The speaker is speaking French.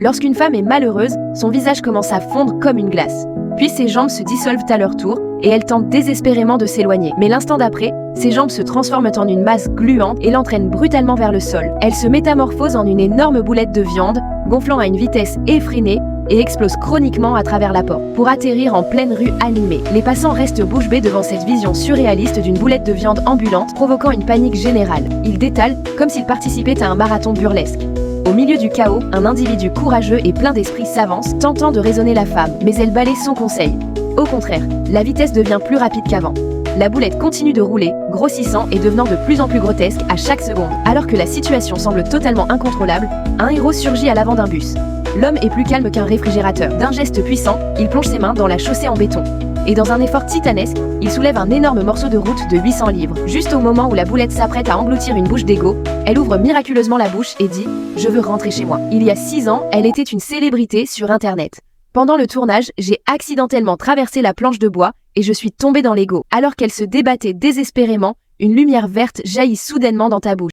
Lorsqu'une femme est malheureuse, son visage commence à fondre comme une glace. Puis ses jambes se dissolvent à leur tour et elle tente désespérément de s'éloigner. Mais l'instant d'après, ses jambes se transforment en une masse gluante et l'entraînent brutalement vers le sol. Elle se métamorphose en une énorme boulette de viande, gonflant à une vitesse effrénée et explose chroniquement à travers la porte, pour atterrir en pleine rue animée. Les passants restent bouche bée devant cette vision surréaliste d'une boulette de viande ambulante, provoquant une panique générale. Ils détalent comme s'ils participaient à un marathon burlesque. Au milieu du chaos, un individu courageux et plein d'esprit s'avance, tentant de raisonner la femme, mais elle balaie son conseil. Au contraire, la vitesse devient plus rapide qu'avant. La boulette continue de rouler, grossissant et devenant de plus en plus grotesque à chaque seconde. Alors que la situation semble totalement incontrôlable, un héros surgit à l'avant d'un bus. L'homme est plus calme qu'un réfrigérateur. D'un geste puissant, il plonge ses mains dans la chaussée en béton. Et dans un effort titanesque, il soulève un énorme morceau de route de 800 livres. Juste au moment où la boulette s'apprête à engloutir une bouche d'égo, elle ouvre miraculeusement la bouche et dit « Je veux rentrer chez moi ». Il y a 6 ans, elle était une célébrité sur Internet. Pendant le tournage, j'ai accidentellement traversé la planche de bois et je suis tombée dans l'ego. Alors qu'elle se débattait désespérément, une lumière verte jaillit soudainement dans ta bouche.